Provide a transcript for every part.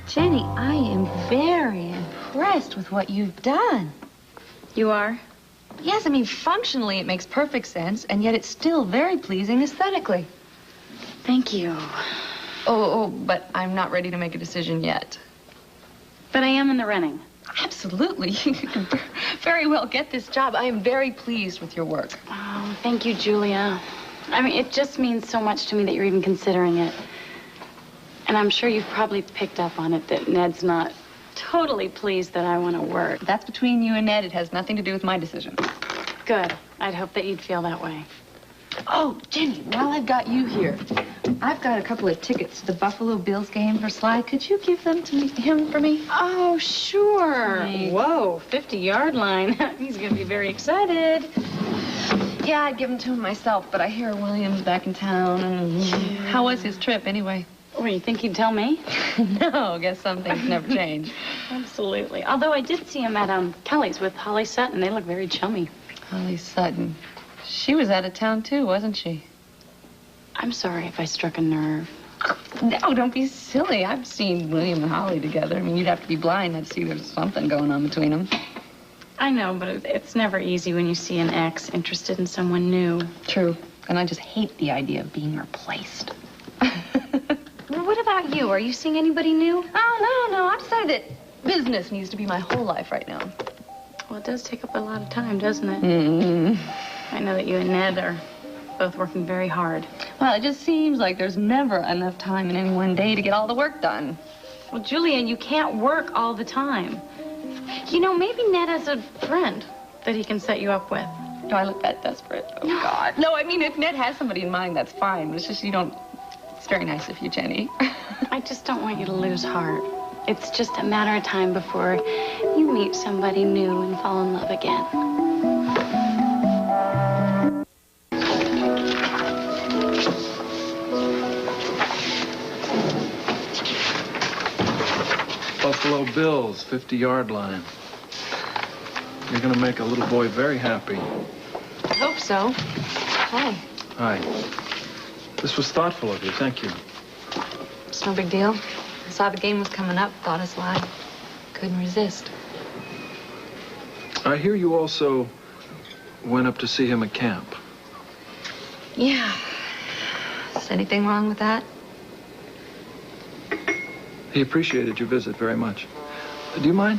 Jenny, I am very impressed with what you've done. You are? Yes, I mean, functionally it makes perfect sense, and yet it's still very pleasing aesthetically. Thank you. Oh, but I'm not ready to make a decision yet. But I am in the running. Absolutely. You can very well get this job. I am very pleased with your work. Oh, thank you, Julia. I mean, it just means so much to me that you're even considering it. And I'm sure you've probably picked up on it that Ned's not totally pleased that I want to work. That's between you and Ned. It has nothing to do with my decision. Good. I'd hope that you'd feel that way. Oh, Jenny, while I've got you here, I've got a couple of tickets to the Buffalo Bills game for Sly. Could you give them to him for me? Oh, sure. Hey. Whoa, 50-yard line. He's going to be very excited. Yeah, I'd give them to him myself, but I hear William's back in town. And how was his trip, anyway? Oh, you think he'd tell me? No, guess some things never change. Absolutely. Although I did see him at Kelly's with Holly Sutton. They look very chummy. Holly Sutton. She was out of town, too, wasn't she? I'm sorry if I struck a nerve. No, don't be silly. I've seen William and Holly together. I mean, you'd have to be blind to see there's something going on between them. I know, but it's never easy when you see an ex interested in someone new. True. And I just hate the idea of being replaced. Well, what about you? Are you seeing anybody new? Oh, no. I've decided that business needs to be my whole life right now. Well, it does take up a lot of time, doesn't it? Mm-hmm. I know that you and Ned are both working very hard. Well, it just seems like there's never enough time in any one day to get all the work done. Well, Julia, you can't work all the time. You know, maybe Ned has a friend that he can set you up with. Do I look that desperate? Oh, God. No, I mean, if Ned has somebody in mind, that's fine. It's just you don't... It's very nice of you, Jenny. I just don't want you to lose heart. It's just a matter of time before you meet somebody new and fall in love again. Buffalo Bills, 50-yard line. You're gonna make a little boy very happy. I hope so. Hi. Hi. This was thoughtful of you, thank you. It's no big deal. I saw the game was coming up, thought of Sly. Couldn't resist. I hear you also went up to see him at camp. Yeah. Is anything wrong with that? He appreciated your visit very much. Do you mind?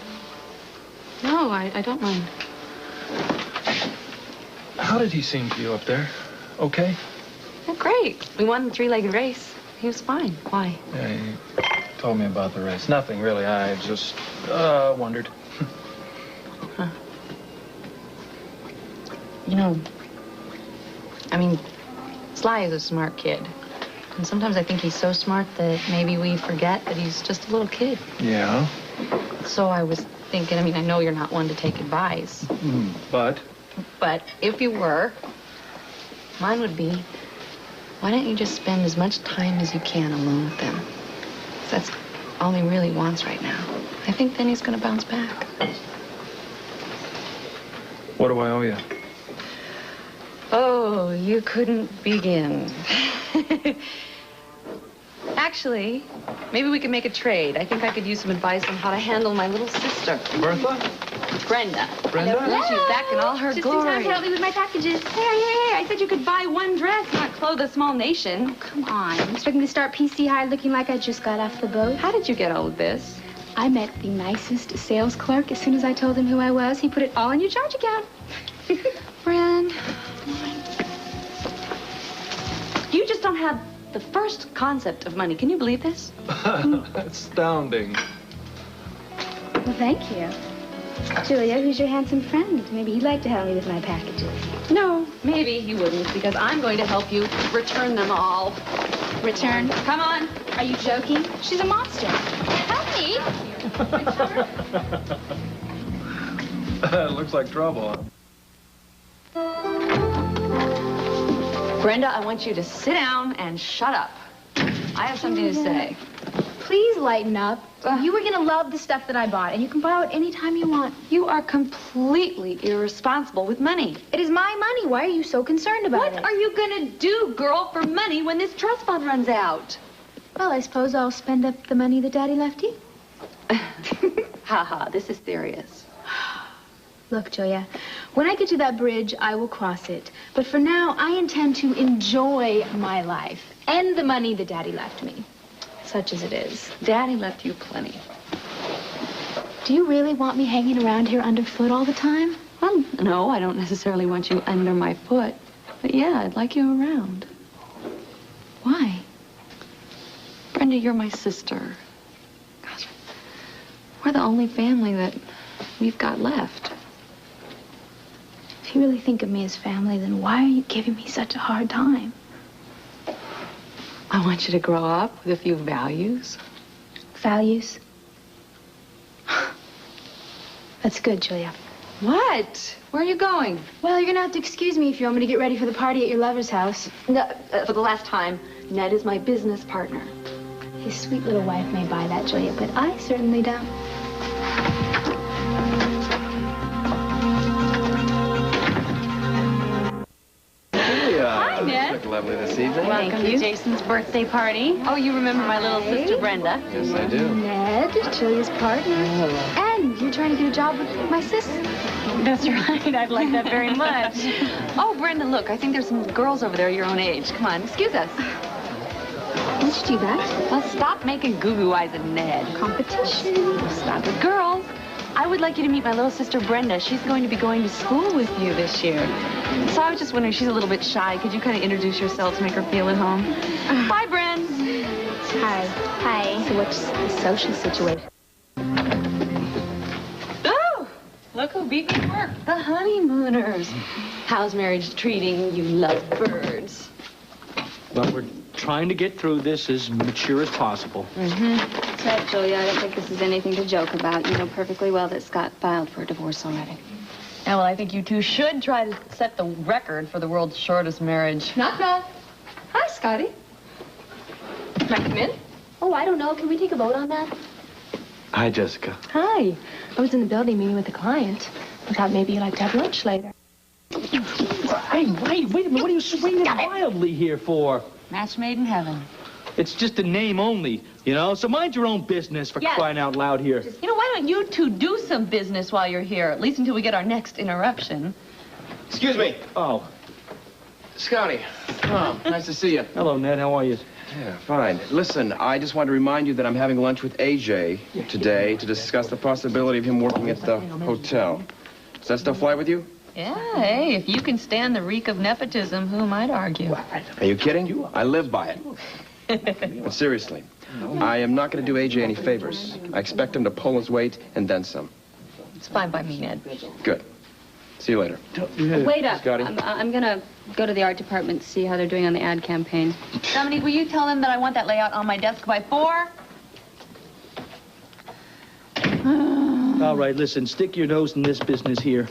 No, I don't mind. How did he seem to you up there? Okay? Oh, great. We won the three-legged race. He was fine. Why? Yeah, he told me about the race. Nothing, really. I just wondered. Huh. You know, I mean, Sly is a smart kid. And sometimes I think he's so smart that maybe we forget that he's just a little kid. Yeah? So I was thinking, I mean, I know you're not one to take advice. But? But if you were, mine would be, why don't you just spend as much time as you can alone with them? 'Cause that's all he really wants right now. I think then he's going to bounce back. What do I owe you? Oh, you couldn't begin. Actually, maybe we could make a trade. I think I could use some advice on how to handle my little sister. Bertha? Brenda. Brenda? Hello. She's back in all her Just glory. in time to help me with my packages. Hey, I said you could buy one dress, not clothe a small nation. Come on. I'm expecting to start PC High looking like I just got off the boat. How did you get all of this? I met the nicest sales clerk. As soon as I told him who I was, he put it all in your charge account. Fran, you just don't have the first concept of money. Can you believe this? Astounding. Well, thank you. Julia, who's your handsome friend? Maybe he'd like to help me with my packages. No, maybe he wouldn't, because I'm going to help you return them all. Return? Come on. Are you joking? She's a monster. Help me! Looks like trouble, huh? Brenda, I want you to sit down and shut up. I have something to say. Please lighten up. You were gonna love the stuff that I bought, and you can borrow it anytime you want. You are completely irresponsible with money. It is my money. Why are you so concerned about it? What are you gonna do, girl, for money when this trust fund runs out? Well, I suppose I'll spend up the money that Daddy left you. Ha, this is serious. Look, Julia, when I get to that bridge, I will cross it. But for now, I intend to enjoy my life and the money that Daddy left me, such as it is. Daddy left you plenty. Do you really want me hanging around here underfoot all the time? Well, no, I don't necessarily want you under my foot. But yeah, I'd like you around. Why? Brenda, you're my sister. Gosh, we're the only family that we've got left. If you really think of me as family, then why are you giving me such a hard time? I want you to grow up with a few values. Values? That's good, Julia. What? Where are you going? Well, you're gonna have to excuse me if you want me to get ready for the party at your lover's house. No, for the last time, Ned is my business partner. His sweet little wife may buy that, Julia, but I certainly don't. Hi, Ned. Look lovely this evening. Welcome to Jason's birthday party. Oh, you remember my little sister Brenda? Yes, I do. Ned, Julia's partner. And you're trying to get a job with my sister. That's right. I'd like that very much. Oh, Brenda, look, I think there's some girls over there your own age. Come on, excuse us. Did you do that? Well, stop making goo-goo eyes at Ned. Competition. Stop it. Girls, I would like you to meet my little sister Brenda. She's going to be going to school with you this year. So I was just wondering, she's a little bit shy. Could you kind of introduce yourself to make her feel at home? Bye, Brenda. Hi. Hi. So what's the social situation? Oh, look who beat me at work. The honeymooners. How's marriage treating you lovebirds? Well, we're trying to get through this as mature as possible. That's right, Julia. I don't think this is anything to joke about. You know perfectly well that Scott filed for a divorce already. Yeah, well, I think you two should try to set the record for the world's shortest marriage. Knock, knock. Hi, Scotty. Can I come in? Oh, I don't know. Can we take a vote on that? Hi, Jessica. Hi. I was in the building meeting with a client. I thought maybe you'd like to have lunch later. Hey, wait a minute. What are you swinging wildly here for? Match made in heaven. It's just a name only, you know? So mind your own business for crying out loud here. You know, why don't you two do some business while you're here, at least until we get our next interruption? Excuse me. Oh, Scotty. Oh, nice to see you. hello, Ned. How are you? Yeah, fine. Listen, I just wanted to remind you that I'm having lunch with AJ today to discuss the possibility of him working at the hotel. Does that still fly with you? Yeah, hey, if you can stand the reek of nepotism, who might argue? Are you kidding? I live by it. But seriously, I am not going to do AJ any favors. I expect him to pull his weight and then some. It's fine by me, Ned. Good. See you later. Wait up. Scotty? I'm gonna go to the art department to see how they're doing on the ad campaign. Dominique, will you tell them that I want that layout on my desk by 4? All right, listen, stick your nose in this business here.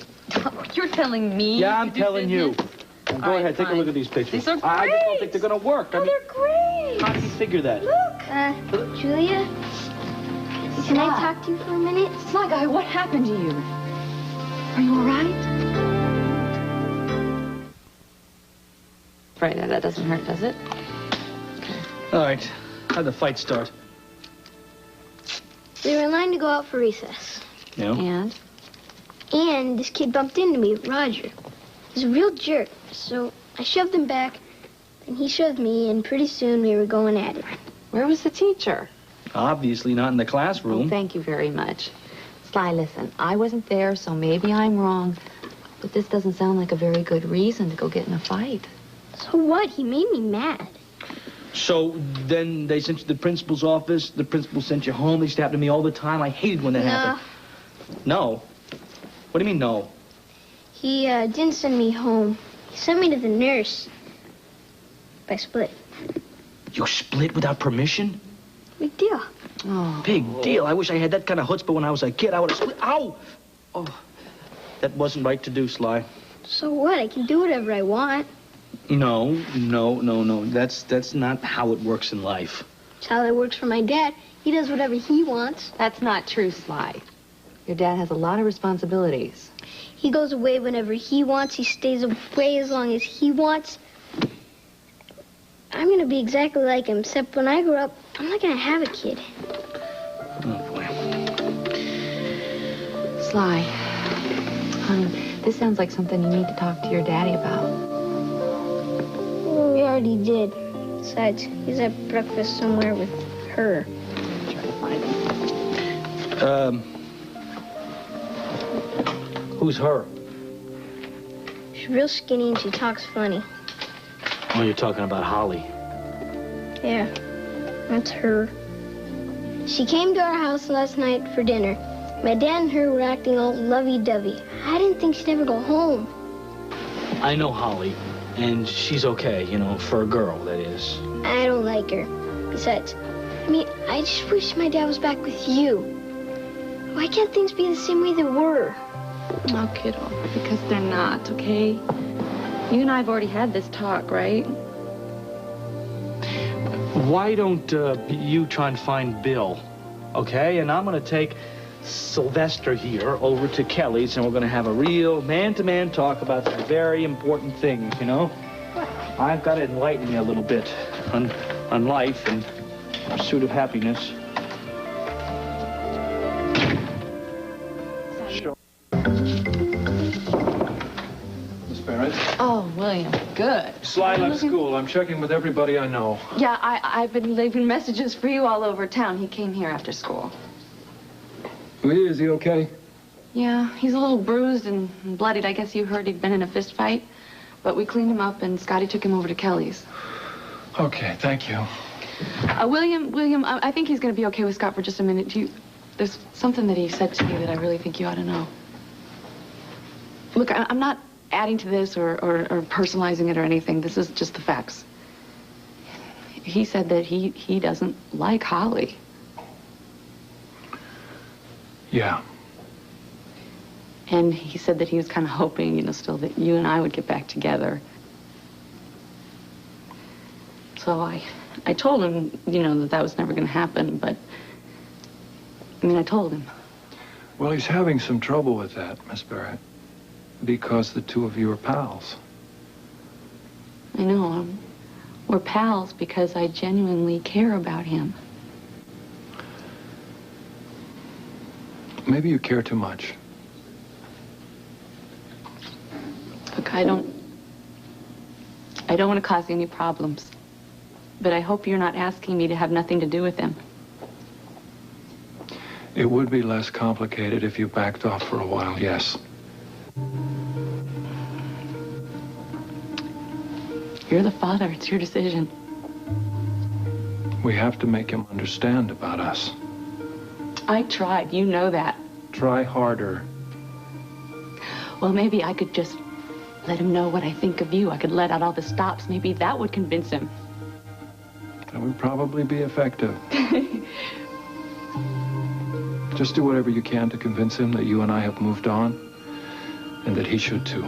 You're telling me? Yeah, I'm to do telling you. business? Go All right, ahead, take a fine. look at these pictures. These are I just don't great. think they're going to work. I Oh, mean, they're great. how do you figure that? Look. Julia? Can I talk to you for a minute? Sly guy, what happened to you? Are you all right? Right, that doesn't hurt, does it? All right, how'd the fight start? We were in line to go out for recess. Yeah? And this kid bumped into me, Roger. He's a real jerk. So I shoved him back, and he shoved me, and pretty soon we were going at it. Where was the teacher? Obviously not in the Oh, classroom. thank you very much. Sly, listen, I wasn't there, so maybe I'm wrong. But this doesn't sound like a very good reason to go get in a fight. So what? He made me mad. So then they sent you to the principal's office. The principal sent you home. They used to happen to me all the time. I hated when that happened. No? What do you mean, no? He didn't send me home. He sent me to the nurse. I split. You split without permission? Big deal. Oh. Big deal. I wish I had that kind of chutzpah when I was a kid. I would have split. Ow! Oh, that wasn't right to do, Sly. So what? I can do whatever I want. No. That's not how it works in life. It's how it works for my dad. He does whatever he wants. That's not true, Sly. Your dad has a lot of responsibilities. He goes away whenever he wants. He stays away as long as he wants. I'm going to be exactly like him, except when I grow up, I'm not going to have a kid. Oh, boy. Sly, this sounds like something you need to talk to your daddy about. We already did. Besides, he's at breakfast somewhere with her. Try to find him. Who's her? She's real skinny and she talks funny. Oh, you're talking about Holly. Yeah, that's her. She came to our house last night for dinner. My dad and her were acting all lovey-dovey. I didn't think she'd ever go home. I know Holly, and she's okay, you know, for a girl, that is. I don't like her. Besides, I just wish my dad was back with you. Why can't things be the same way they were? Oh, kiddo, because they're not, okay? You and I have already had this talk, right? Why don't you try and find Bill, okay? And I'm going to take Sylvester here over to Kelly's, and we're going to have a real man-to-man talk about some very important things, you know? What? I've got to enlighten you a little bit on life and pursuit of happiness. Sure. Miss Barrett? Oh, William, good. Sly left school. I'm checking with everybody I know. Yeah, I've been leaving messages for you all over town. He came here after school. Is he okay? Yeah, he's a little bruised and bloodied. I guess you heard he'd been in a fist fight. But we cleaned him up, and Scotty took him over to Kelly's. Okay, thank you. William, I think he's going to be okay with Scott for just a minute. There's something that he said to me that I really think you ought to know. Look, I'm not adding to this or personalizing it or anything. This is just the facts. He said that he doesn't like Holly. Yeah. And he said that he was kind of hoping, you know, still that you and I would get back together. So I told him, you know, that was never going to happen, but, I told him. Well, he's having some trouble with that, Miss Barrett, because the two of you are pals. I know. We're pals because I genuinely care about him. Maybe you care too much. Look, I don't want to cause you any problems, but I hope you're not asking me to have nothing to do with him. It would be less complicated if you backed off for a while, yes. You're the father. It's your decision. We have to make him understand about us. I tried. You know that. Try harder. Well, maybe I could just let him know what I think of you. I could let out all the stops. Maybe that would convince him. That would probably be effective. Just do whatever you can to convince him that you and I have moved on, and that he should too.